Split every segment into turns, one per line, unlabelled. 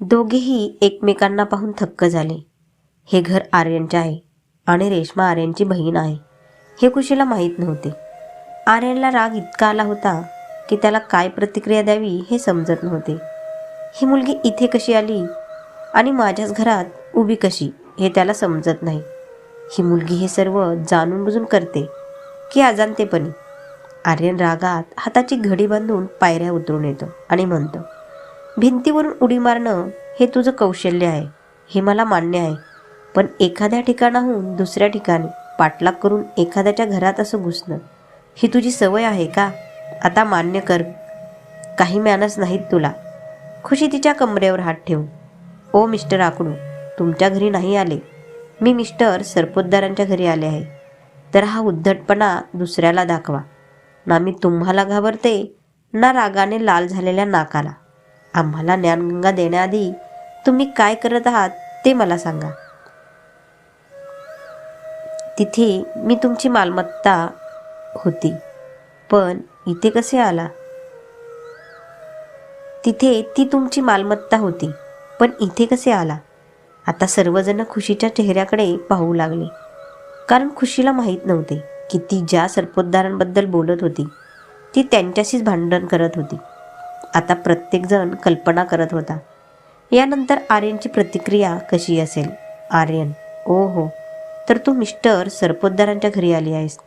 दोघेही एकमेकांना पाहून थक्क झाले. हे घर आर्यनचे आहे आणि रेश्मा आर्यनची बहीण आहे हे खुशीला माहीत नव्हते. आर्यनला राग इतका आला होता की त्याला काय प्रतिक्रिया द्यावी हे समजत नव्हते. ही मुलगी इथे कशी आली आणि माझ्याच घरात उभी कशी हे त्याला समजत नाही. ही मुलगी हे सर्व जाणून बुजून करते की अजाणतेपणी. आर्यन रागात हाताची घडी बांधून पायऱ्या उतरून येतो आणि म्हणतो, भिंतीवरून उडी मारणं हे तुझं कौशल्य आहे, हे मला मान्य आहे. पण एखाद्या ठिकाणाहून दुसऱ्या ठिकाणी पाठलाग करून एखाद्याच्या घरात असं घुसणं ही तुझी सवय आहे का? आता मान्य कर, काही मॅनर्स नाहीत तुला. खुशी तिच्या कमरेवर हात ठेवून, ओ मिस्टर आकडू, तुमच्या घरी नाही आले, मी मिस्टर सरपोतदारांच्या घरी आले आहे. तर हा उद्धटपणा दुसऱ्याला दाखवा. ना मी तुम्हाला घाबरते ना रागाने लाल झालेल्या नाकाला. आम्हाला ज्ञानगंगा देण्याआधी तुम्ही काय करत आहात ते मला सांगा. तिथे मी तुमची मालमत्ता होती, पण इथे कसे आला? तिथे ती तुमची मालमत्ता होती, पण इथे कसे आला? आता सर्वजण खुशीच्या चेहऱ्याकडे पाहू लागले, कारण खुशीला माहीत नव्हते की ती ज्या सरपोतदारांबद्दल बोलत होती ती त्यांच्याशीच भांडण करत होती. आता प्रत्येकजण कल्पना करत होता, यानंतर आर्यनची प्रतिक्रिया कशी असेल. आर्यन, ओ हो, तर तू मिस्टर सरपोतदारांच्या घरी आली आहेस.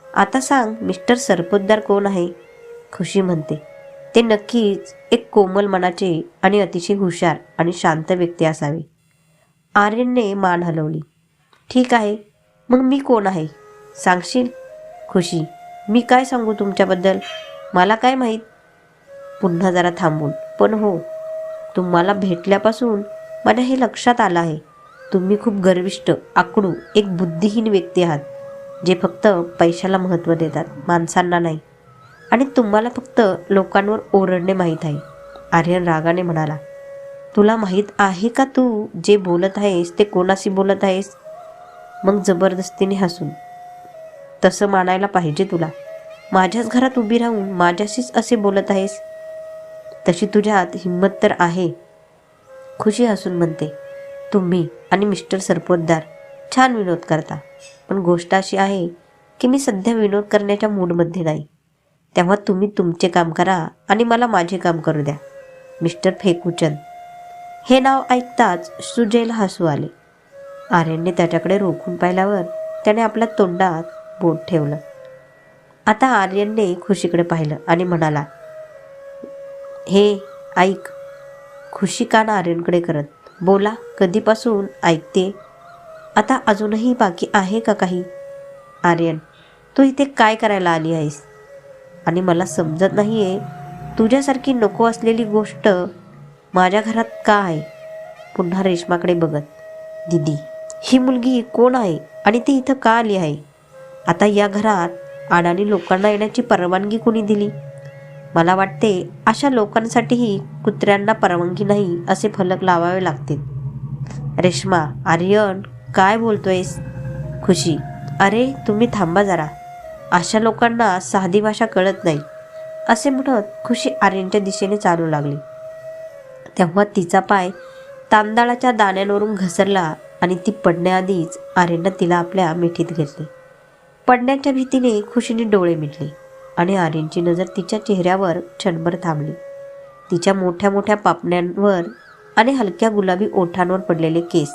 आता सांग, मिस्टर सरपोतदार कोण आहे? खुशी म्हणते, ते नक्कीच एक कोमल मनाचे आणि अतिशय हुशार आणि शांत व्यक्ती असावे. आर्यनने मान हलवली. ठीक आहे, मग मी कोण आहे सांगशील? खुशी, मी काय सांगू तुमच्याबद्दल, मला काय माहीत. पुन्हा जरा थांबून, पण हो, तुम्हाला भेटल्यापासून मला हे लक्षात आलं आहे, तुम्ही खूप गर्विष्ठ, आकडू, एक बुद्धिहीन व्यक्ती आहात, जे फक्त पैशाला महत्त्व देतात, माणसांना नाही. आणि तुम्हाला फक्त लोकांवर ओरडणे माहीत आहे. आर्यन रागाने म्हणाला, तुला माहीत आहे का तू जे बोलत आहेस ते कोणाशी बोलत आहेस? मग जबरदस्तीने हसून, तसं मानायला पाहिजे तुला. माझ्याच घरात उभी राहून माझ्याशीच असे बोलत आहेस, तशी तुझ्यात हिंमत तर आहे. खुशी हसून म्हणते, तुम्ही आणि मिस्टर सरपोतदार छान विनोद करता, पण गोष्ट अशी आहे की मी सध्या विनोद करण्याच्या मूडमध्ये नाही. तेव्हा तुम्ही तुमचे काम करा आणि मला माझे काम करू द्या. मिस्टर फेकूचंद. हे नाव ऐकताच सुजयला हसू आले. आर्यनने त्याच्याकडे रोखून पाहिल्यावर त्याने आपल्या तोंडात बोट ठेवलं. आता आर्यनने खुशीकडे पाहिलं आणि म्हणाला, हे ऐक. खुशी कान आर्यनकडे करत, बोला, कधीपासून ऐकते? आता अजूनही बाकी आहे का काही? आर्यन, तू इथे काय करायला आली आहेस? आणि मला समजत नाही आहे, तुझ्यासारखी नको असलेली गोष्ट माझ्या घरात का आहे? पुन्हा रेश्माकडे बघत, दिदी, ही मुलगी कोण आहे आणि ती इथं का आली आहे? आता या घरात अडाणी लोकांना येण्याची परवानगी कोणी दिली? मला वाटते अशा लोकांसाठीही कुत्र्यांना परवानगी नाही असे फलक लावावे लागतील. रेश्मा, आर्यन काय बोलतोयस? खुशी, अरे तुम्ही थांबा जरा, अशा लोकांना साधी भाषा कळत नाही. असे म्हणत खुशी आर्यनच्या दिशेने चालू लागली. तेव्हा तिचा पाय तांदळाच्या दाण्यांवरून घसरला आणि ती पडण्याआधीच आर्यनने तिला आपल्या मिठीत घेतले. पडण्याच्या भीतीने खुशीने डोळे मिटले आणि आर्यनची नजर तिच्या चेहऱ्यावर क्षणभर थांबली. तिच्या मोठ्या मोठ्या पापण्यांवर आणि हलक्या गुलाबी ओठांवर पडलेले केस.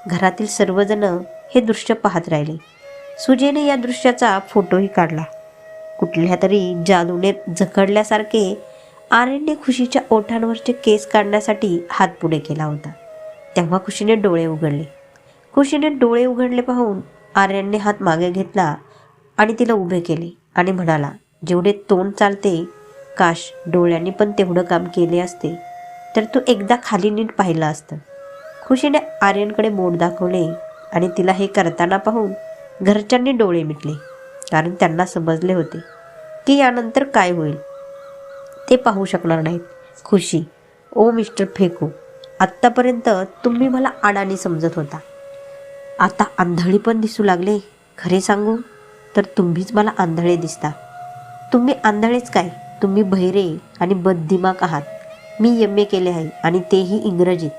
घरातील सर्वजण हे दृश्य पाहत राहिले. सुजयने या दृश्याचा फोटोही काढला. कुठल्या तरी जादूने जखडल्यासारखे आर्यनने खुशीच्या ओठांवरचे केस काढण्यासाठी हात पुढे केला होता. तेव्हा खुशीने डोळे उघडले. खुशीने डोळे उघडले पाहून आर्यनने हात मागे घेतला आणि तिला उभे केले आणि म्हणाला, जेवढे तोंड चालते, काश डोळ्यांनी पण तेवढं काम केले असते तर तू एकदा खाली नीट पाहिलं असतं. खुशीने आर्यनकडे बोट दाखवले आणि तिला हे करताना पाहून घरच्यांनी डोळे मिटले, कारण त्यांना समजले होते की यानंतर काय होईल ते पाहू शकणार नाहीत. खुशी, ओ मिस्टर फेकू, आत्तापर्यंत तुम्ही मला अडाणी समजत होता, आता आंधळी पण दिसू लागले. खरे सांगू तर तुम्हीच मला आंधळे दिसता. तुम्ही आंधळेच काय, तुम्ही बहिरे आणि बददिमाग आहात. मी MA केले आहे आणि तेही इंग्रजीत.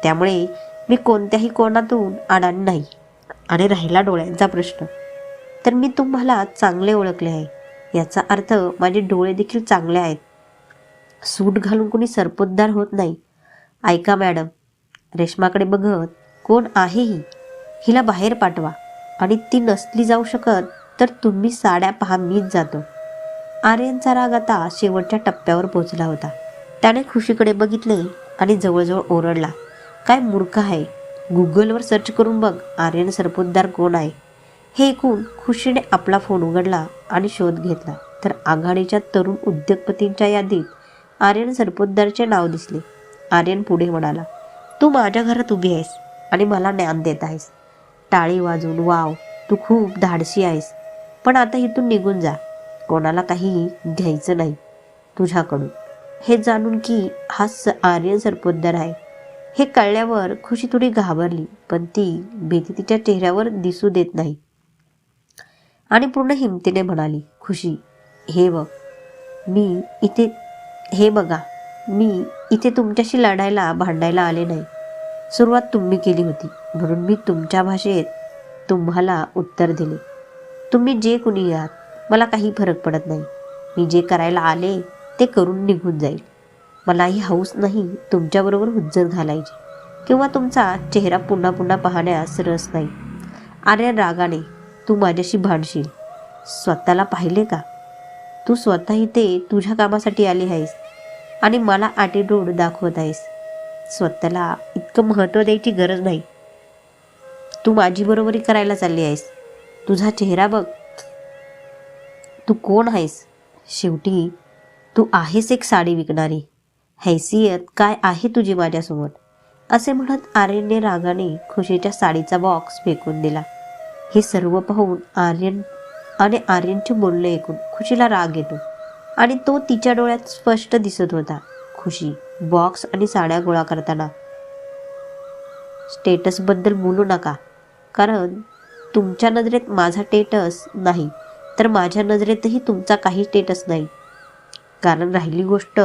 त्यामुळे मी कोणत्याही कोणातून अडाणी नाही. आणि राहिला डोळ्यांचा प्रश्न, तर मी तुम्हाला चांगले ओळखले आहे. याचा अर्थ माझे डोळे देखील चांगले आहेत. सूट घालून कोणी सरपोतदार होत नाही. ऐका मॅडम, रेश्माकडे बघत, कोण आहे ही? हिला बाहेर पाठवा. आणि ती नसली जाऊ शकत तर तुम्ही साड्या पहा, मीच जातो. आर्यनचा राग आता शेवटच्या टप्प्यावर पोहोचला होता. त्याने खुशीकडे बघितले आणि जवळजवळ ओरडला, काय मूर्ख आहे? गुगलवर सर्च करून बघ आर्यन सरपोतदार कोण आहे. हे ऐकून खुशीने आपला फोन उघडला आणि शोध घेतला, तर आघाडीच्या तरुण उद्योगपतींच्या यादीत आर्यन सरपोतदारचे नाव दिसले. आर्यन पुढे म्हणाला, तू माझ्या घरात उभी आहेस आणि मला ज्ञान देत आहेस. टाळी वाजून, वाव, तू खूप धाडसी आहेस. पण आता इथून निघून जा. कोणाला काही घ्यायचं नाही तुझ्याकडून. हे जाणून की हा आर्यन सरपोतदार आहे हे कळल्यावर खुशी थोडी घाबरली, पण ती भीती तिच्या चेहऱ्यावर दिसू देत नाही आणि पूर्ण हिमतीने म्हणाली, खुशी, हे बघा, मी इथे तुमच्याशी लढायला भांडायला आले नाही. सुरुवात तुम्ही केली होती म्हणून मी तुमच्या भाषेत तुम्हाला उत्तर दिले. तुम्ही जे कुणी आहात, मला काही फरक पडत नाही. मी जे करायला आले ते करून निघून जाईल. मलाही हौस नाही तुमच्याबरोबर हुज्जत घालायची किंवा तुमचा चेहरा पुन्हा पुन्हा पाहण्यास रस नाही. आर्यन रागाने, तू माझ्याशी भांडशील? स्वतःला पाहिले का? तू स्वतः इथे तुझ्या कामासाठी आली आहेस आणि मला ॲटिट्यूड दाखवत आहेस. स्वतःला इतकं महत्त्व द्यायची गरज नाही. तू माझी बरोबरी करायला चालली आहेस. तुझा चेहरा बघ. तू कोण आहेस? शेवटी तू आहेस एक साडी विकणारी. हैसियत काय आहे तुझी माझ्यासमोर? असे म्हणत आर्यनने रागाने खुशीच्या साडीचा बॉक्स फेकून दिला. हे सर्व पाहून आर्यनचे बोलणे ऐकून खुशीला राग येतो आणि तो तिच्या डोळ्यात स्पष्ट दिसत होता. खुशी, बॉक्स आणि साड्या गोळा करताना स्टेटसबद्दल बोलू नका, कारण तुमच्या नजरेत माझा स्टेटस नाही तर माझ्या नजरेतही तुमचा काही स्टेटस नाही. कारण राहिली गोष्ट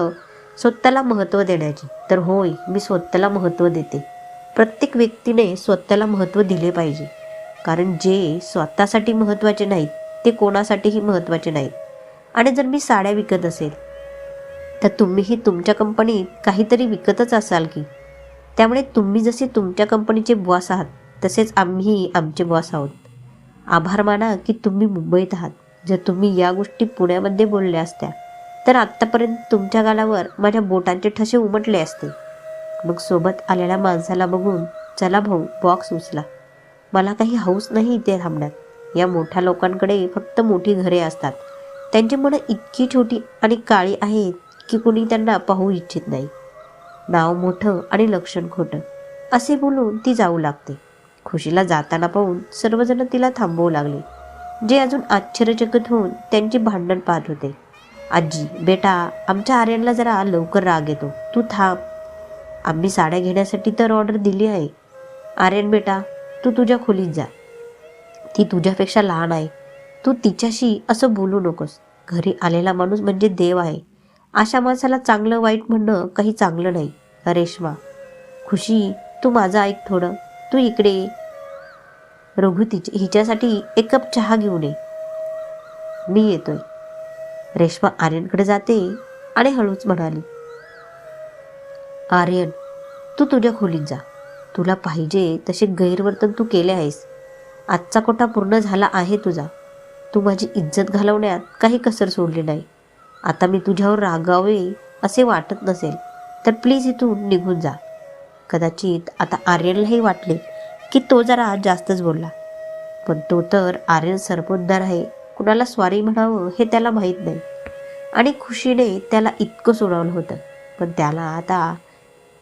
स्वतःला महत्त्व देण्याची, तर होय, मी स्वतःला महत्त्व देते. प्रत्येक व्यक्तीने स्वतःला महत्त्व दिले पाहिजे, कारण जे स्वतःसाठी महत्त्वाचे नाहीत ते कोणासाठीही महत्त्वाचे नाहीत. आणि जर मी साड्या विकत असेल तर तुम्हीही तुमच्या कंपनीत काहीतरी विकतच असाल की. त्यामुळे तुम्ही जसे तुमच्या कंपनीचे बॉस आहात तसेच आम्हीही आमचे बॉस आहोत. आभार माना की तुम्ही मुंबईत आहात. जर तुम्ही या गोष्टी पुण्यामध्ये बोलल्या असत्या तर आत्तापर्यंत तुमच्या गालावर माझ्या बोटांचे ठसे उमटले असते. मग सोबत आलेल्या माणसाला बघून, चला भाऊ, बॉक्स उचला. मला काही हौस नाही इथे थांबण्यात. या मोठ्या लोकांकडे फक्त मोठी घरे असतात. त्यांची मनं इतकी छोटी आणि काळी आहेत की कुणी त्यांना पाहू इच्छित नाही. नाव मोठं आणि लक्षण खोटं असे बोलून ती जाऊ लागते. खुशीला जाताना पाहून सर्वजण तिला थांबवू लागले, जे अजून आश्चर्यचकित होऊन त्यांची भांडण पाहत होते. आजी, बेटा, आमच्या आर्यनला जरा लवकर राग येतो, तू थांब. आम्ही साड्या घेण्यासाठी तर ऑर्डर दिली आहे. आर्यन बेटा, तू तुझ्या खोलीत जा. ती तुझ्यापेक्षा लहान आहे. तू तिच्याशी असं बोलू नकोस. घरी आलेला माणूस म्हणजे देव आहे. अशा माणसाला चांगलं वाईट म्हणणं काही चांगलं नाही. रेश्मा, खुशी, तू माझं ऐक थोडं. तू इकडे ये. रघु हिच्यासाठी एक कप चहा घेऊन ये. मी येतोय. रेश्मा आर्यनकडे जाते आणि हळूच म्हणाली, आर्यन, तू तुझ्या खोलीत जा. तुला पाहिजे तसे गैरवर्तन तू केले आहेस. आजचा कोटा पूर्ण झाला आहे तुझा. तू माझी इज्जत घालवण्यात काही कसर सोडली नाही. आता मी तुझ्यावर रागावे असे वाटत नसेल तर प्लीज इथून निघून जा. कदाचित आता आर्यनलाही वाटले की तो जरा जास्तच बोलला, पण तो तर आर्यन सरपोतदार आहे. कुणाला स्वारी म्हणावं हे त्याला माहीत नाही. आणि खुशीने त्याला इतकं सोडवलं होतं, पण त्याला आता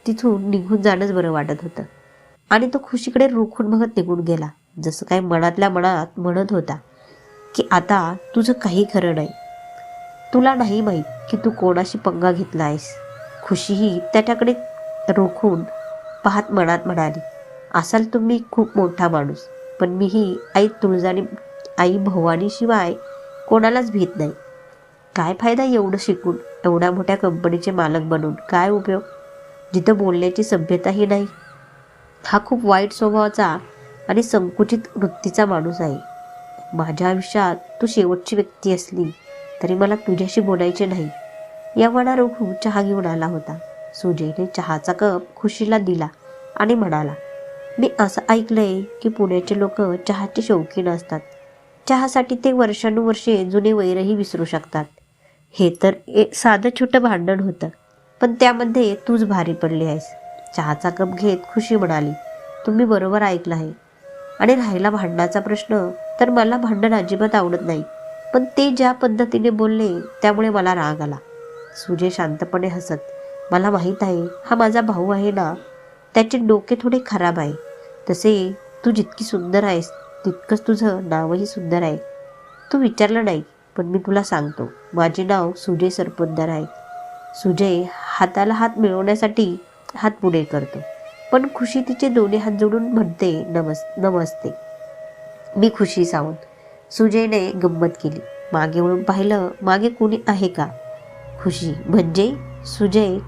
तिथून निघून जाणंच बरं वाटत होतं. आणि तो खुशीकडे रोखून बघत निघून गेला, जसं काय मनातल्या मनात म्हणत होता की आता तुझं काही खरं नाही. तुला नाही माहीत की तू कोणाशी पंगा घेतला आहेस. खुशीही त्याच्याकडे रोखून पाहत मनात म्हणाली, असाल तुम्ही खूप मोठा माणूस, पण मीही आई तुळजानी, आई भवानीशिवाय कोणालाच भीत नाही. काय फायदा एवढं शिकून, एवढ्या मोठ्या कंपनीचे मालक बनून काय उपयोग? जिथं बोलण्याची सभ्यताही नाही. हा खूप वाईट स्वभावाचा आणि संकुचित वृत्तीचा माणूस आहे. माझ्या आयुष्यात तू शेवटची व्यक्ती असली तरी मला तुझ्याशी बोलायचे नाही. या म्हणा रघु चहा घेऊन आला होता. सुजयने चहाचा कप खुशीला दिला आणि म्हणाला, मी असं ऐकलंय की पुण्याचे लोक चहाचे शौकीन असतात. चहासाठी ते वर्षानुवर्षे जुने वैरही विसरू शकतात. हे तर एक साधं छोटं भांडण होतं, पण त्यामध्ये तूच भारी पडली आहेस. चहाचा कप घेत खुशी म्हणाली, तुम्ही बरोबर ऐकलं आहे. आणि राहिला भांडणाचा प्रश्न, तर मला भांडण अजिबात आवडत नाही, पण ते ज्या पद्धतीने बोलले त्यामुळे मला राग आला. सुजय शांतपणे हसत, मला माहीत आहे हा माझा भाऊ आहे ना, त्याचे डोके थोडे खराब आहे. तसे तू जितकी सुंदर आहेस तितकंच तुझं नावही सुंदर आहे. तू विचारलं नाही, पण मी तुला सांगतो, माझे नाव सुजय सरपोतदार आहे. सुजय हाताला हात मिळवण्यासाठी हात पुढे करतो, पण खुशी तिचे दोन्ही हात जोडून म्हणते, नमस्ते, मी खुशी सावंत. सुजयने गंमत केली, मागे वळून पाहिलं, मागे कोणी आहे का? खुशी, म्हणजे सुजय,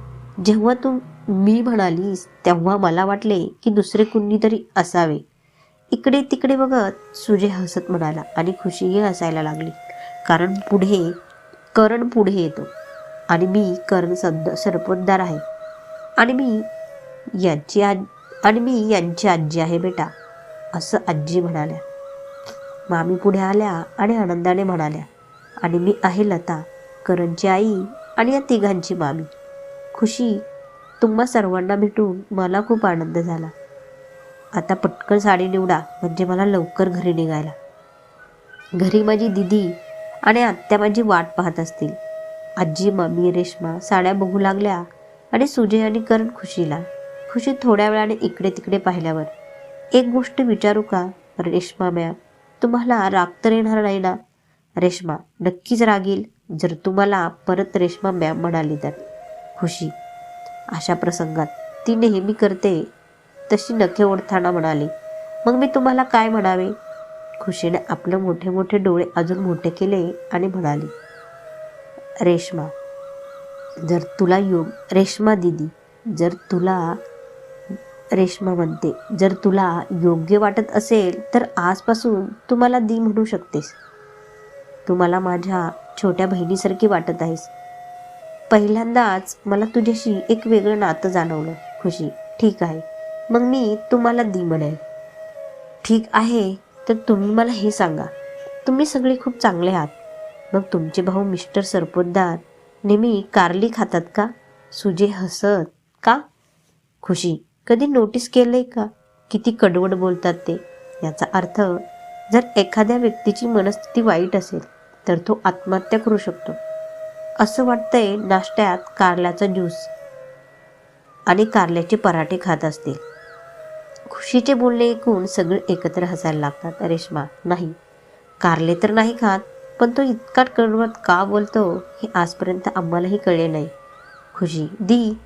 जेव्हा तू मी म्हणालीस तेव्हा मला वाटले की दुसरे कुणीतरी असावे. इकडे तिकडे बघत सुजय हसत म्हणाला आणि खुशीही हसायला लागली. करण पुढे येतो आणि मी करण सरपोतदार आहे आणि मी यांची आजी आहे बेटा, असं आजी म्हणाल्या. मामी पुढे आल्या आणि आनंदाने म्हणाल्या, आणि मी आहे लता, करणची आई आणि या तिघांची मामी. खुशी, तुम्हा सर्वांना भेटून मला खूप आनंद झाला. आता पटकन साडी निवडा, म्हणजे मला लवकर घरी निघायला. घरी माझी दिदी आणि आत्या माझी वाट पाहत असतील. आजी, मामी, रेश्मा साड्या बघू लागल्या आणि सुजय आणि करण खुशीला. खुशी थोड्या वेळाने इकडे तिकडे पाहिल्यावर, एक गोष्ट विचारू का रेश्मा मॅम? तुम्हाला राग तर येणार नाही ना? रेश्मा, नक्कीच रागील जर तुम्हाला परत रेश्मा मॅम म्हणाली तर. खुशी, अशा प्रसंगात ती नेहमी करते तशी नखे ओढताना म्हणाली, मग मी तुम्हाला काय म्हणावे? खुशीने आपले मोठे मोठे डोळे अजून मोठे केले आणि म्हणाली, रेश्मा, जर तुला रेश्मा दिदी, रेश्मा म्हणते, जर तुला योग्य वाटत असेल तर आजपासून तू मला दी म्हणू शकतेस. तू मला माझ्या छोट्या बहिणीसारखी वाटत आहेस. पहिल्यांदाच मला तुझ्याशी एक वेगळं नातं जाणवलं. खुशी, ठीक आहे, मग मी तुम्हाला दी म्हणेल. ठीक आहे, तर तुम्ही मला हे सांगा, तुम्ही सगळे खूप चांगले आहात, मग तुमचे भाऊ मिस्टर सरपोतदार नेहमी कारली खातात का? सुजय हसत, का? खुशी, कधी नोटीस केलंय का किती कडवड बोलतात ते? याचा अर्थ, जर एखाद्या व्यक्तीची मनस्थिती वाईट असेल तर तो आत्महत्या करू शकतो. असं वाटतंय नाश्त्यात कारल्याचा ज्यूस आणि कारल्याचे पराठे खात असतील. खुशीचे बोलणे ऐकून सगळे एकत्र हसायला लागतात. रेश्मा, नाही, कारले तर नाही खात, पण तो इतका कडवट का बोलतो हे आजपर्यंत आम्हालाही कळले नाही. खुशी, दी,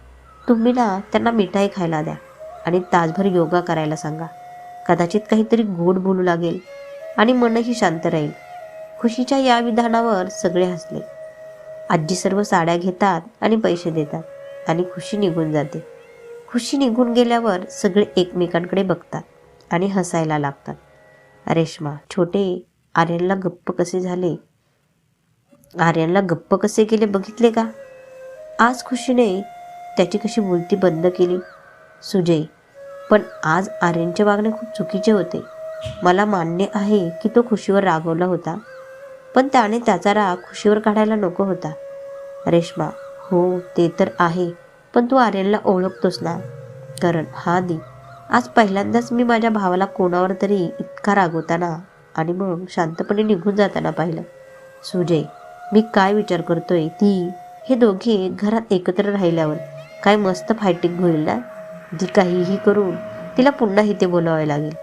तुम्ही ना त्यांना मिठाई खायला द्या आणि तासभर योगा करायला सांगा. कदाचित काहीतरी गोड बोलू लागेल आणि मनही शांत राहील. खुशीच्या या विधानावर सगळे हसले. आजी सर्व साड्या घेतात आणि पैसे देतात आणि खुशी निघून जाते. खुशी निघून गेल्यावर सगळे एकमेकांकडे बघतात आणि हसायला लागतात. रेश्मा, छोटे आर्यनला गप्प कसे केले बघितले का? आज खुशीने त्याची कशी बोलती बंद केली. सुजय, पण आज आर्यनचे वागणे खूप चुकीचे होते. मला मान्य आहे की तो खुशीवर रागवला होता, पण त्याने त्याचा राग खुशीवर काढायला नको होता. रेश्मा, हो ते तर आहे, पण तू आर्यनला ओळखतोस ना? करण, हा दी, आज पहिल्यांदाच मी माझ्या भावाला कोणावर तरी इतका रागवताना आणि मग शांतपणे निघून जाताना पाहिलं. सुजय, मी काय विचार करतोय, हे दोघे घरात एकत्र राहिल्यावर काय मस्त फायटिंग होईल ना? ती काहीही करून तिला पुन्हा इथे बोलावे लागेल.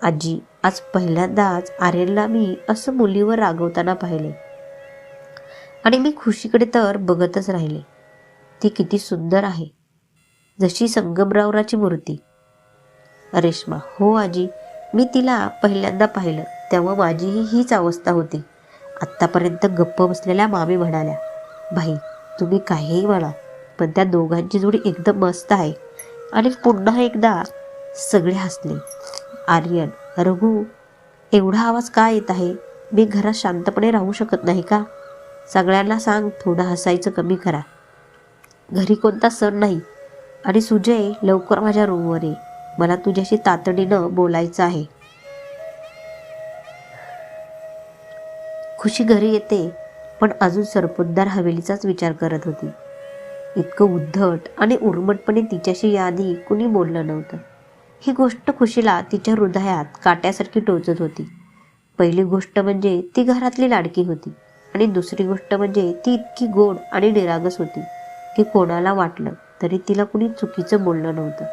आजी, आज पहिल्यांदाच आर्यनला मी असं मुलीवर रागवताना पाहिले आणि मी खुशीकडे तर बघतच राहिले. ती किती सुंदर आहे, जशी संगमरावराची मूर्ती. रेश्मा, हो आजी, मी तिला पहिल्यांदा पाहिलं तेव्हा माझीही हीच अवस्था होती. आत्तापर्यंत गप्प बसलेल्या मामी म्हणाल्या, भाई तुम्ही काहीही म्हणा, पण त्या दोघांची जोडी एकदम मस्त आहे. आणि पुन्हा एकदा सगळे हसले. आर्यन, रघु, एवढा आवाज का येत आहे? मी घरात शांतपणे राहू शकत नाही का? सगळ्यांना सांग थोडं हसायचं कमी करा. घरी कोणता सण नाही. आणि सुजय, लवकर माझ्या रूमवर ये. मला तुझ्याशी तातडीनं बोलायचं आहे. खुशी घरी येते, पण अजून सरपोतदार हवेलीचाच विचार करत होती. इतकं उद्धट आणि उर्मटपणे तिच्याशी याआधी कुणी बोललं नव्हतं. ही गोष्ट खुशीला तिच्या हृदयात काट्यासारखी टोचत होती. पहिली गोष्ट म्हणजे ती घरातली लाडकी होती, आणि दुसरी गोष्ट म्हणजे ती इतकी गोड आणि निरागस होती की कोणाला वाटलं तरी तिला कुणी चुकीचं बोललं नव्हतं.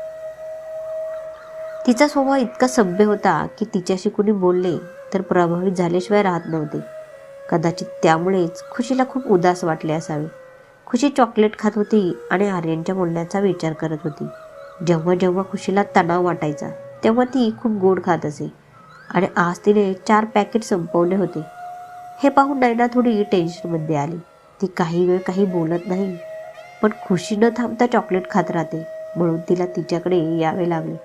तिचा स्वभाव इतका सभ्य होता की तिच्याशी कुणी बोलले तर प्रभावित झाल्याशिवाय राहत नव्हते. कदाचित त्यामुळेच खुशीला खूप उदास वाटले असावे. खुशी चॉकलेट खात होती आणि आर्यनच्या बोलण्याचा विचार करत होती. जेव्हा जेव्हा खुशीला तणाव वाटायचा तेव्हा ती खूप गोड खात असे, आणि आज तिने 4 पॅकेट संपवले होते. हे पाहून नैना थोडी टेन्शनमध्ये आली. ती काही वेळ काही बोलत नाही, पण खुशी न थांबता चॉकलेट खात राहते, म्हणून तिला तिच्याकडे यावे लागले.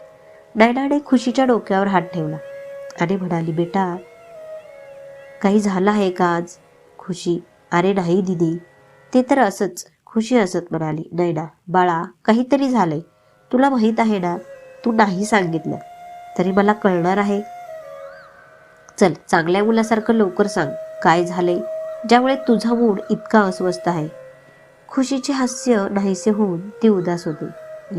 नैनाने खुशीच्या डोक्यावर हात ठेवला आणि म्हणाली, बेटा, काही झालं आहे का आज? खुशी, अरे नाही दीदी, ते तर असंच. खुशी हसत म्हणाली, नैना बाळा, काहीतरी झालंय. तुला माहीत आहे ना, तू नाही सांगितलं तरी मला कळणार आहे. चल, चांगल्या मुलासारखं लवकर सांग, काय झालंय ज्यामुळे तुझा मूड इतका अस्वस्थ आहे? खुशीचे हास्य नाहीसे होऊन ती उदास होती.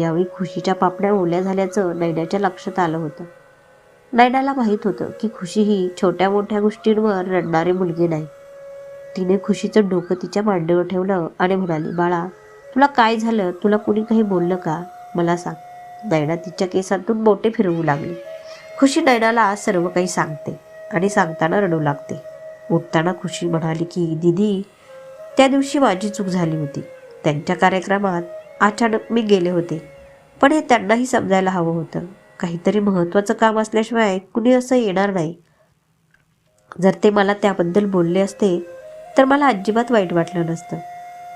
यावेळी खुशीच्या पापण्या ओल्या झाल्याचं नैनाच्या लक्षात आलं होतं. नैनाला माहीत होतं की खुशी ही छोट्या मोठ्या गोष्टींवर रडणारी मुलगी नाही. तिने खुशीचं डोकं तिच्या मांडीवर ठेवलं आणि म्हणाली, बाळा, तुला काय झालं? तुला कुणी काही बोललं का? मला सांग. नैना तिच्या केसातून बोटे फिरवू लागली. खुशी नैनाला सर्व काही सांगते आणि सांगताना रडू लागते. उठताना खुशी म्हणाली की दीदी, त्या दिवशी माझी चूक झाली होती. त्यांच्या कार्यक्रमात अचानक मी गेले होते, पण हे त्यांनाही समजायला हवं होतं. काहीतरी महत्त्वाचं काम असल्याशिवाय कुणी असं येणार नाही. जर ते मला त्याबद्दल बोलले असते तर मला अजिबात वाईट वाटलं नसतं,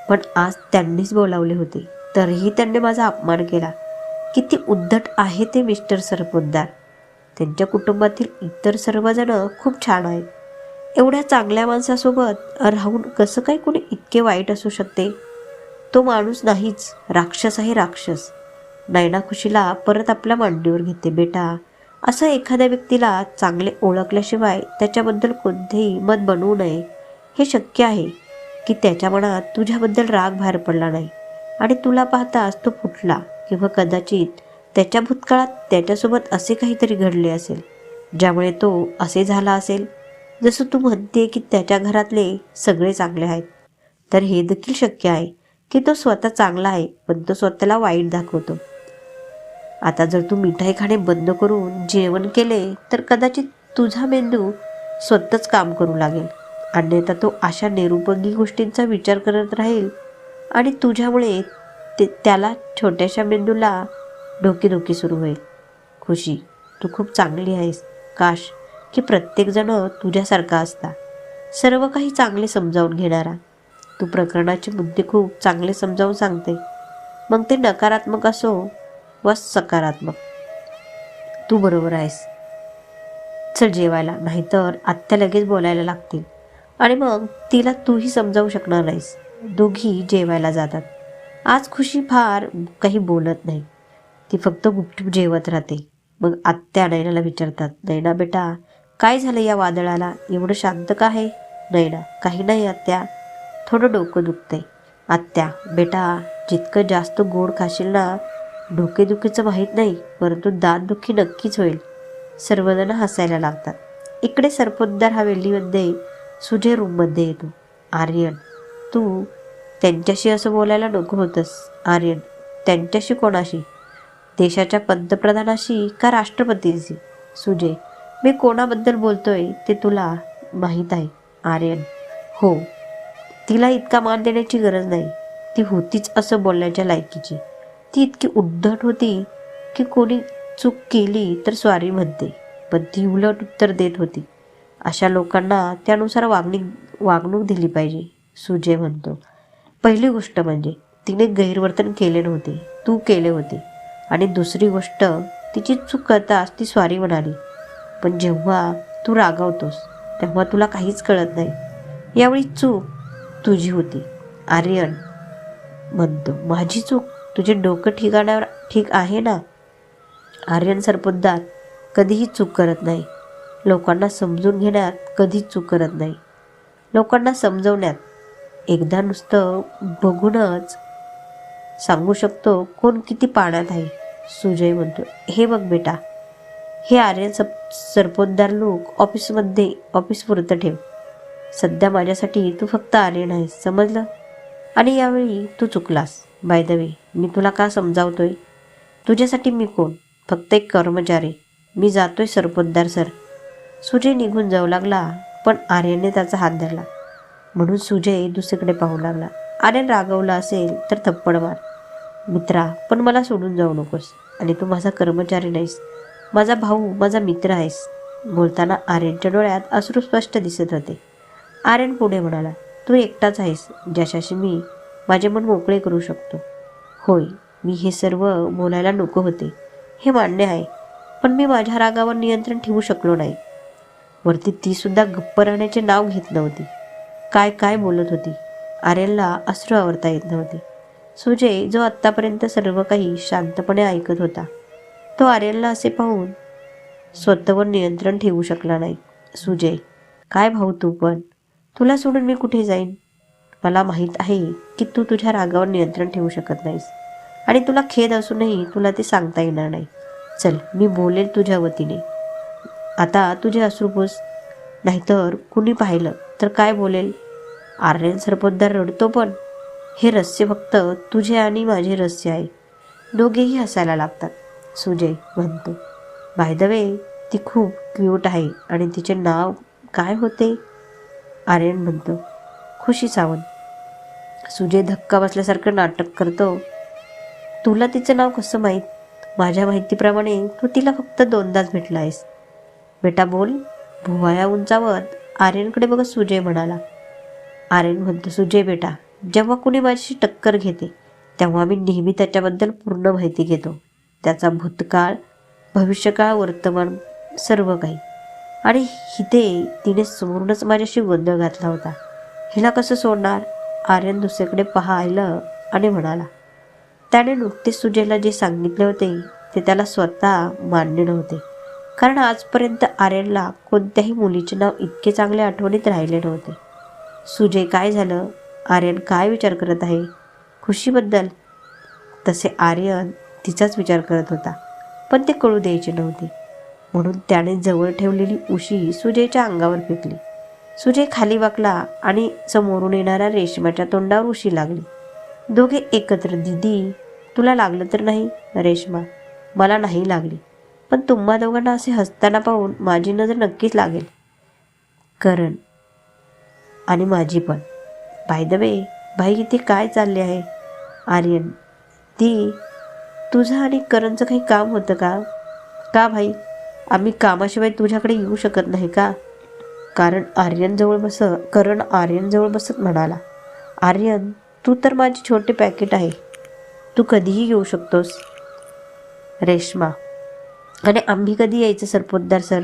पण आज त्यांनीच बोलावले होते तरीही त्यांनी माझा अपमान केला. किती उद्धट आहे ते मिस्टर सरपोतदार. त्यांच्या कुटुंबातील इतर सर्वजण खूप छान आहेत. एवढ्या चांगल्या माणसासोबत राहून कसं काय कुणी इतके वाईट असू शकते? तो माणूस नाहीच, राक्षस आहे, राक्षस. नैना खुशीला परत आपल्या मांडीवर घेते. बेटा, असं एखाद्या व्यक्तीला चांगले ओळखल्याशिवाय त्याच्याबद्दल कोणतेही मत बनवू नये. हे शक्य आहे की त्याच्या मनात तुझ्याबद्दल राग बाहेर पडला नाही आणि तुला पाहताच तो फुटला, किंवा कदाचित त्याच्या भूतकाळात त्याच्यासोबत असे काहीतरी घडले असेल ज्यामुळे तो असे झाला असेल. जसं तू म्हणते की त्याच्या घरातले सगळे चांगले आहेत, तर हे देखील शक्य आहे की तो स्वतः चांगला आहे पण तो स्वतःला वाईट दाखवतो. आता जर तू मिठाई खाणे बंद करून जेवण केले तर कदाचित तुझा मेंदू स्वतःच काम करू लागेल, अन्यथा तो अशा निरुपयोगी गोष्टींचा विचार करत राहील आणि तुझ्यामुळे त्याला छोट्याशा मेंदूला डोकेदुखी सुरू होईल. खुशी, तू खूप चांगली आहेस. काश की प्रत्येकजण तुझ्यासारखा असता, सर्व काही चांगले समजावून घेणारा. तू प्रकरणाचे मुद्दे खूप चांगले समजावून सांगते, मग ते नकारात्मक असो वा सकारात्मक. तू बरोबर आहेस. चल जेवायला, नाहीतर आत्या लगेच बोलायला लागतील आणि मग तिला तूही समजावू शकणार नाहीस. दोघी जेवायला जातात. आज खुशी फार काही बोलत नाही, ती फक्त गुपचूप जेवत राहते. मग आत्या नैनाला विचारतात, नैना बेटा, काय झालं या वादळाला? एवढं शांत का आहे? नैना, काही नाही आत्या, थोडं डोकं दुखतंय. आत्या, बेटा, जितकं जास्त गोड खाशील ना, डोकेदुखीचं माहीत नाही, परंतु दातदुखी नक्कीच होईल. सर्वजण हसायला लागतात. इकडे सरपोतदार हवेलीमध्ये सुजय रूममध्ये येतो. आर्यन, तू त्यांच्याशी असं बोलायला नको होतंस. आर्यन, त्यांच्याशी कोणाशी? देशाच्या पंतप्रधानाशी का राष्ट्रपतींशी? सुजय, मी कोणाबद्दल बोलतोय ते तुला माहीत आहे. आर्यन, हो, तिला इतका मान देण्याची गरज नाही. ती होतीच असं बोलण्याच्या लायकीची. ती इतकी उद्धट होती की कोणी चूक केली तर सॉरी म्हणते, पण ती उलट उत्तर देत होती. अशा लोकांना त्यानुसार वागणूक दिली पाहिजे. सुजय म्हणतो, पहिली गोष्ट म्हणजे तिने गैरवर्तन केले नव्हते, तू केले होते. आणि दुसरी गोष्ट, तिची चूक करताच ती सॉरी म्हणाली. पण जेव्हा तू रागावतोस तेव्हा तुला काहीच कळत नाही. यावेळी चूक तुझी होती. आर्यन म्हणतो, माझी चूक? तुझे डोकं ठिकाणावर ठीक आहे ना? आर्यन सरपोतदार कधीही चूक करत नाही. लोकांना समजून घेण्यात कधीच चूक करत नाही. लोकांना समजवण्यात एकदा नुसतं बघूनच सांगू शकतो कोण किती पाण्यात आहे. सुजय म्हणतो, हे बघ बेटा, हे आर्यन सरपोतदार लोक ऑफिसपुरतं ठेव. सध्या माझ्यासाठी तू फक्त आर्यन आहेस, समजलं? आणि यावेळी तू चुकलास. बाय द वे, मी तुला का समजावतोय? तुझ्यासाठी मी कोण? फक्त एक कर्मचारी. मी जातोय सरपोतदार सर. सुजय निघून जाऊ लागला, पण आर्यनने त्याचा हात धरला. म्हणून सुजय दुसरीकडे पाहू लागला. आर्यन रागवला असेल तर थप्पड मार. मित्रा, पण मला सोडून जाऊ नकोस. आणि तू माझा कर्मचारी नाहीस, माझा भाऊ, माझा मित्र आहेस. बोलताना आर्यनच्या डोळ्यात अश्रू स्पष्ट दिसत होते. आर्यन पुढे म्हणाला, तू एकटाच आहेस ज्याच्याशी मी माझे मन मोकळे करू शकतो. होय, मी हे सर्व बोलायला नको होते, हे मान्य आहे. पण मी माझ्या रागावर नियंत्रण ठेवू शकलो नाही. वरती ती सुद्धा गप्प राहण्याचे नाव घेत नव्हती. काय काय बोलत होती. आर्यनला अश्रू आवरता येत नव्हते. सुजय, जो आत्तापर्यंत सर्व काही शांतपणे ऐकत होता, तो आर्यनला असे पाहून स्वतःवर नियंत्रण ठेवू शकला नाही. सुजय, काय भाऊ तू पण? तुला सोडून मी कुठे जाईन? मला माहीत आहे की तू तुझ्या रागावर नियंत्रण ठेवू शकत नाहीस. आणि तुला खेद असूनही तुला ते सांगता येणार नाही. चल, मी बोलेल तुझ्या वतीने. आता तुझे अश्रू पुस, नाहीतर कुणी पाहिलं तर काय बोलेल? आर्यन सरपोतदार रडतो, पण हे रहस्य फक्त तुझे आणि माझे रहस्य आहे. दोघेही हसायला लागतात. सुजय म्हणतो, बाय द वे, ती खूप क्यूट आहे. आणि तिचे नाव काय होते? आर्यन म्हणतो, खुशी सावंत. सुजय धक्का बसल्यासारखं नाटक करतो. तुला तिचं नाव कसं माहीत? माझ्या माहितीप्रमाणे तू तिला फक्त 2दाच भेटला आहेस. बेटा बोल. भुवया उंचावत आर्यनकडे बघत सुजय म्हणाला. आर्यन म्हणतो, सुजय बेटा, जेव्हा कुणी माझ्याशी टक्कर घेते तेव्हा मी नेहमी त्याच्याबद्दल पूर्ण माहिती घेतो. त्याचा भूतकाळ, भविष्यकाळ, वर्तमान, सर्व काही. आणि तिने समोरूनच माझ्याशी गोंधळ घातला होता. हिला कसं सोडणार? आर्यन दुसरीकडे पाहिलं आणि म्हणाला. त्याने नुकतेच सुजयला जे सांगितले होते ते त्याला स्वतः मान्य नव्हते. कारण आजपर्यंत आर्यनला कोणत्याही मुलीचे नाव इतके चांगले आठवणीत राहिले नव्हते. सुजय, काय झालं? आर्यन काय विचार करत आहे? खुशीबद्दल? तसे आर्यन तिचाच विचार करत होता, पण ते कळू द्यायचे नव्हते. म्हणून त्याने जवळ ठेवलेली उशी सुजयच्या अंगावर फेकली. सुजय खाली वाकला आणि समोरून येणाऱ्या रेशमाच्या तोंडावर उशी लागली. दोघे एकत्र. दीदी, तुला लागलं तर नाही? रेशमा, मला नाही लागली, पण तुम्हा दोघांना असे हसताना पाहून माझी नजर नक्कीच लागेल. करण, आणि माझी पण. बाय द वे, भाई, इथे काय चालले आहे? आर्यन, ती तुझं आणि करणचं काही काम होतं का? का भाई, आम्ही कामाशिवाय तुझ्याकडे येऊ शकत नाही का? करण आर्यन जवळ बसत म्हणाला. आर्यन, तू तर माझी छोटे पॅकेट आहे. तू कधीही येऊ शकतोस. रेश्मा, आणि आम्ही कधी यायचं सरपोतदार सर?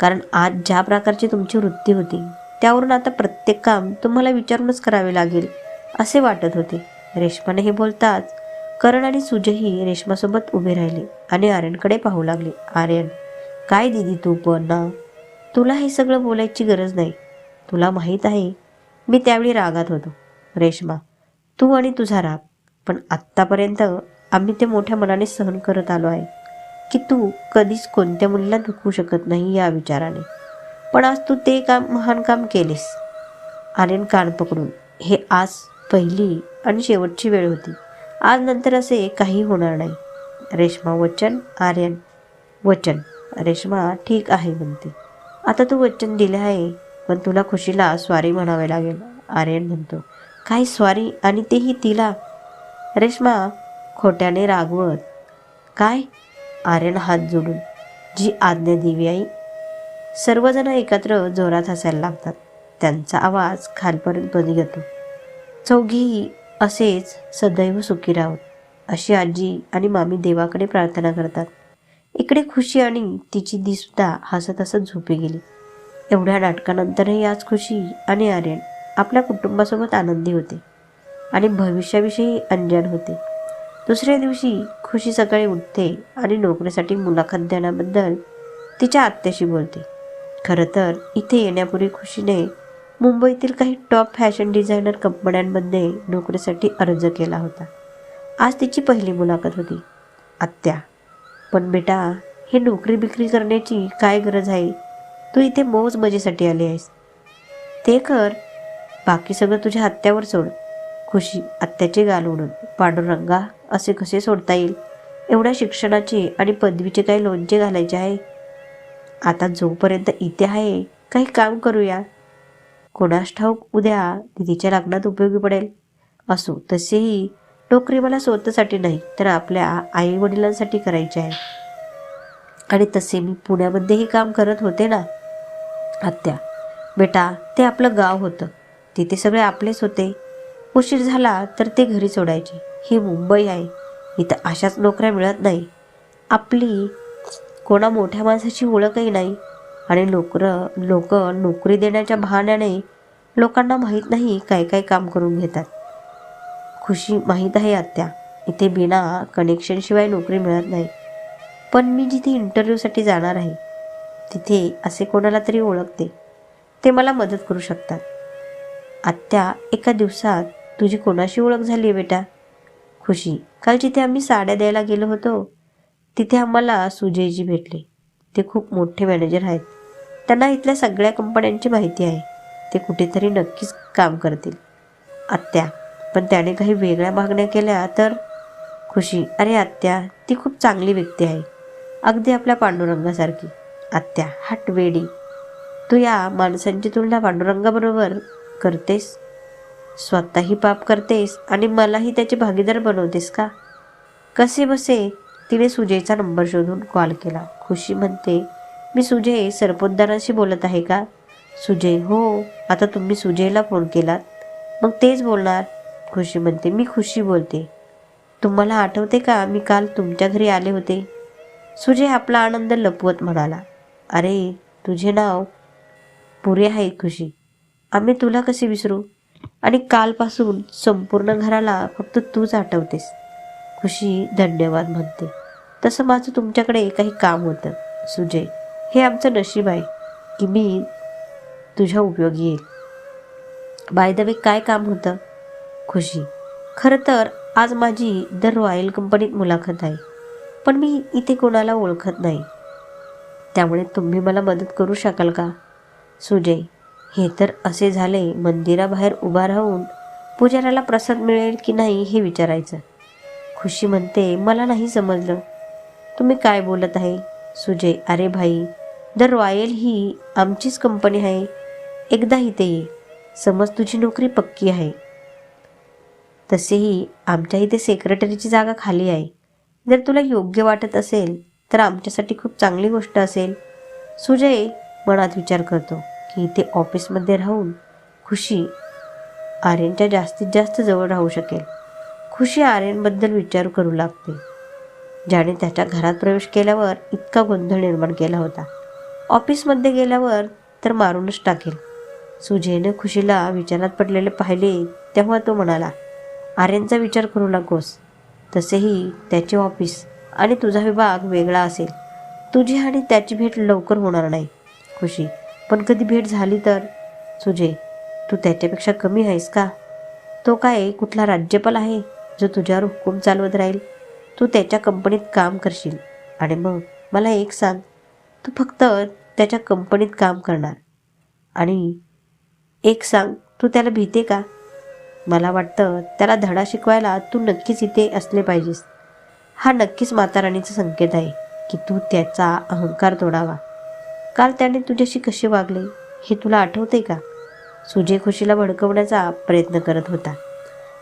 कारण आज ज्या प्रकारची तुमची वृत्ती होती त्यावरून आता प्रत्येक काम तुम्हाला विचारूनच करावे लागेल असे वाटत होते. रेश्माने हे बोलताच करण आणि सुजयही रेश्मासोबत उभे राहिले आणि आर्यनकडे पाहू लागले. आर्यन, काय दीदी तू पण ना? तुला हे सगळं बोलायची गरज नाही. तुला माहीत आहे मी त्यावेळी रागात होतो. रेश्मा, तू आणि तुझा राग. पण आत्तापर्यंत आम्ही ते मोठ्या मनाने सहन करत आलो आहे की तू कधीच कोणत्या मुलीला दुखवू शकत नाही या विचाराने. पण आज तू ते महान काम केलेस. आर्यन कान पकडून, हे आज पहिली आणि शेवटची वेळ होती. आज नंतर असे काही होणार नाही. रेश्मा, वचन? आर्यन, वचन. रेश्मा, ठीक आहे म्हणते. आता तू वचन दिले आहे, पण तुला खुशीला स्वारी म्हणावे लागेल. आर्यन म्हणतो, काय स्वारी? आणि तेही तिला? रेश्मा खोट्याने रागवत, काय? आर्यन हात जोडून, जी आज्ञा देवी आई. सर्वजण एकत्र जोरात हसायला लागतात. त्यांचा आवाज खालपर्यंत ध्वनी घेतो. चौघेही असेच सदैव सुखी राहोत अशी आजी आणि मामी देवाकडे प्रार्थना करतात. इकडे खुशी आणि तिची दीसुद्धा हसत हसत झोपी गेली. एवढ्या नाटकानंतरही आज खुशी आणि आर्यन आपल्या कुटुंबासोबत आनंदी होते आणि भविष्याविषयी अंजान होते. दुसऱ्या दिवशी खुशी सकाळी उठते आणि नोकरीसाठी मुलाखत देण्याबद्दल तिच्या आत्याशी बोलते. खरं तर इथे येण्यापूर्वी खुशीने मुंबईतील काही टॉप फॅशन डिझायनर कंपन्यांमध्ये नोकरीसाठी अर्ज केला होता. आज तिची पहिली मुलाखत होती. आत्या, पण बेटा, हे नोकरी बिक्री करण्याची काय गरज आहे? तू इथे मौज मजेसाठी आली आहेस. ते कर, बाकी सगळं तुझ्या आत्यावर सोड. खुशी आत्याचे गाल ओढून, पांडुरंगा, असे कसे सोडता येईल? एवढ्या शिक्षणाचे आणि पदवीचे काही लोणचे घालायचे आहे. आता जोपर्यंत इथे आहे काही काम करूया. कोणास ठाऊक उद्या दिदीच्या लग्नात उपयोगी पडेल. असो, तसेही नोकरी मला स्वतःसाठी नाही तर आपल्या आई वडिलांसाठी करायची आहे. आणि तसे मी पुण्यामध्येही काम करत होते ना. आत्या, बेटा, ते आपलं गाव होतं. तिथे सगळे आपलेच होते. उशीर झाला तर ते घरी सोडायचे. ही मुंबई आहे. इथं अशाच नोकऱ्या मिळत नाही. आपली कोणा मोठ्या माणसाची ओळखही नाही. आणि लोक नोकरी देण्याच्या बहाण्याने लोकांना माहीत नाही काय काय काम करून घेतात. खुशी माहीत आहे आत्या, इथे बिना कनेक्शनशिवाय नोकरी मिळत नाही. पण मी जिथे इंटरव्ह्यूसाठी जाणार आहे तिथे असे कोणाला तरी ओळखते. ते मला मदत करू शकतात. आत्या, एका दिवसात तुझी कोणाशी ओळख झाली आहे बेटा? खुशी, काल जिथे आम्ही साड्या द्यायला गेलो होतो तिथे आम्हाला सुजयजी भेटले. ते खूप मोठे मॅनेजर आहेत. त्यांना इथल्या सगळ्या कंपन्यांची माहिती आहे. ते कुठेतरी नक्कीच काम करतील. आत्या, पण त्याने काही वेगळ्या मागण्या केल्या तर? खुशी, अरे आत्या, ती खूप चांगली व्यक्ती आहे. अगदी आपल्या पांडुरंगासारखी. आत्या, हट वेडी, तू या माणसांची तुलना पांडुरंगाबरोबर करतेस? स्वतःही पाप करतेस आणि मलाही त्याचे भागीदार बनवतेस का? कसे बसे तिने सुजयचा नंबर शोधून कॉल केला. खुशी म्हणते, मी सुजय सरपोतदारांशी बोलत आहे का? सुजय, हो. आता तुम्ही सुजयला फोन केलात, मग तेच बोलणार. खुशी म्हणते, मी खुशी बोलते. तुम्हाला आठवते का मी काल तुमच्या घरी आले होते? सुजय आपला आनंद लपवत म्हणाला. अरे, तुझे नाव पुरे आहे खुशी. आम्ही तुला कसे विसरू? आणि कालपासून संपूर्ण घराला फक्त तूच आठवतेस. खुशी धन्यवाद म्हणते. तसं माझं तुमच्याकडे काही काम होतं. सुजय, हे आमचं नशीब आहे की मी तुझ्या उपयोगी येईल. बाय द वे, काय काम होतं? खुशी, खरं तर आज माझी द रॉयल कंपनीत मुलाखत आहे. पण मी इथे कोणाला ओळखत नाही. त्यामुळे तुम्ही मला मदत करू शकाल का? सुजय, हे तर असे झाले मंदिराबाहेर उभा राहून पुजाऱ्याला प्रसाद मिळेल की नाही हे विचारायचं. खुशी म्हणते, मला नाही समजलं, तुम्ही काय बोलत आहे? सुजय, अरे भाई, द रॉयल ही आमचीच कंपनी आहे. एकदा इथे ये. समज तुझी नोकरी पक्की आहे. तसेही आमच्या इथे सेक्रेटरीची जागा खाली आहे. जर तुला योग्य वाटत असेल तर आमच्यासाठी खूप चांगली गोष्ट असेल. सुजय मनात विचार करतो की इथे ऑफिसमध्ये राहून खुशी आर्यनच्या जास्तीत जास्त जवळ राहू शकेल. खुशी आर्यनबद्दल विचार करू लागते, ज्याने त्याच्या घरात प्रवेश केल्यावर इतका गोंधळ निर्माण केला होता. ऑफिसमध्ये गेल्यावर तर मारूनच टाकेल. सुजयने खुशीला विचारात पडलेले पाहिले तेव्हा तो म्हणाला, आर्यनचा विचार करू नकोस. तसेही त्याचे ऑफिस आणि तुझा विभाग वेगळा असेल. तुझी आणि त्याची भेट लवकर होणार नाही. खुशी, पण कधी भेट झाली तर? सुजय, तू त्याच्यापेक्षा कमी आहेस का? तो काय कुठला राज्यपाल आहे जो तुझ्यावर हुकूम चालवत राहील? तू त्याच्या कंपनीत काम करशील आणि मग मला एक सांग, तू फक्त त्याच्या कंपनीत काम करणार आणि एक सांग, तू त्याला भीते का? मला वाटतं त्याला धडा शिकवायला तू नक्कीच इथे असले पाहिजेस. हा नक्कीच माताराणीचा संकेत आहे की तू त्याचा अहंकार तोडावा. काल त्याने तुझ्याशी कसे वागले हे तुला आठवते का? सुजय खुशीला भडकवण्याचा प्रयत्न करत होता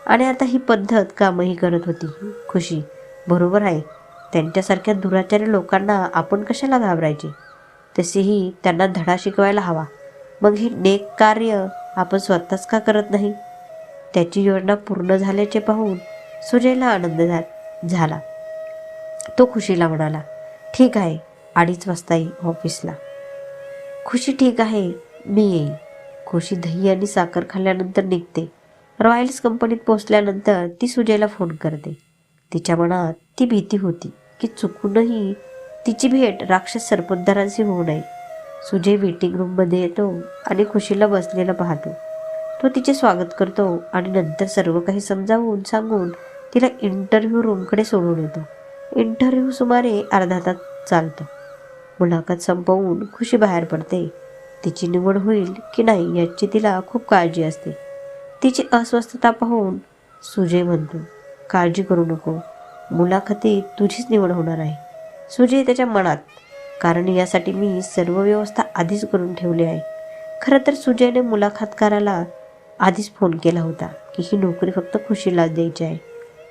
आणि आता ही पद्धत कामही करत होती. खुशी, बरोबर आहे. त्यांच्यासारख्या दुराचारी लोकांना आपण कशाला घाबरायचे? तसेही त्यांना धडा शिकवायला हवा. मग हे नेक कार्य आपण स्वतःच का करत नाही? त्याची योजना पूर्ण झाल्याचे पाहून सुजयला आनंद झाला. तो खुशीला म्हणाला, ठीक आहे, 2:30 वाजता येईल ऑफिसला. खुशी ठीक आहे, मी येईल. खुशी दही आणि साखर खाल्ल्यानंतर निघते. रॉयल्स कंपनीत पोहोचल्यानंतर ती सुजयला फोन करते. तिच्या मनात ती भीती होती की चुकूनही तिची भेट राक्षस सरपोतदारांशी होऊ नये. सुजय वेटिंग रूममध्ये येतो आणि खुशीला बसलेला पाहतो. तो तिचे स्वागत करतो आणि नंतर सर्व काही समजावून सांगून तिला इंटरव्ह्यू रूमकडे सोडून येतो. इंटरव्ह्यू सुमारे अर्धा तास चालतो. मुलाखत संपवून खुशी बाहेर पडते. तिची निवड होईल की नाही याची तिला खूप काळजी असते. तिची अस्वस्थता पाहून सुजय म्हणतो, काळजी करू नको, मुलाखतीत तुझीच निवड होणार आहे. सुजय त्याच्या मनात, कारण यासाठी मी सर्व व्यवस्था आधीच करून ठेवली आहे. खरं तर सुजयने मुलाखतकाराला आधीच फोन केला होता की ही नोकरी फक्त खुशीला द्यायची आहे.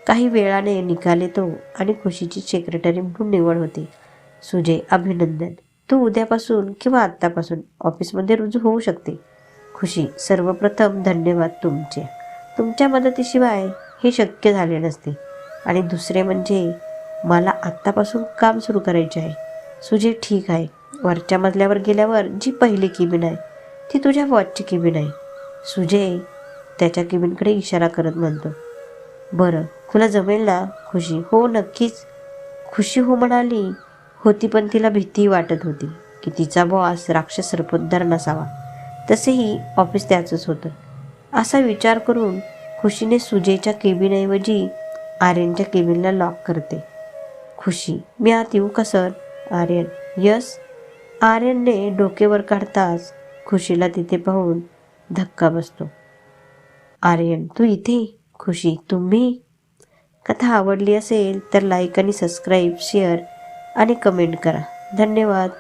काही वेळाने निकाल येतो आणि खुशीची सेक्रेटरी म्हणून निवड होते. सुजय, अभिनंदन, तू उद्यापासून किंवा आत्तापासून ऑफिसमध्ये रुजू होऊ शकते. खुशी, सर्वप्रथम धन्यवाद तुमचे. तुमच्या मदतीशिवाय हे शक्य झाले नसते. आणि दुसरे म्हणजे मला आत्तापासून काम सुरू करायचे आहे. सुजय, ठीक आहे. वरच्या मजल्यावर गेल्यावर जी पहिली केबिन आहे ती तुझ्या वॉचची केबिन आहे. सुजय त्याच्या केबिनकडे इशारा करत म्हणतो, बरं, तुला जमेल ना? खुशी, हो नक्कीच. खुशी हो म्हणाली होती, पण तिला भीती वाटत होती की तिचा बॉस राक्षस सरपोतदार नसावा. तसेही ऑफिस त्याचंच होतं. असा विचार करून खुशीने सुजयच्या केबिनऐवजी आर्यनच्या केबिनला लॉक करते. खुशी, मी आत येऊ का सर? आर्यन, यस. आर्यनने डोके वर काढताच खुशीला तिथे पाहून धक्का बसतो. आर्यन, तू इथे? खुशी, तुम्ही? कथा आवडली असेल तर लाईक आणि सबस्क्राईब, शेअर आणि कमेंट करा. धन्यवाद.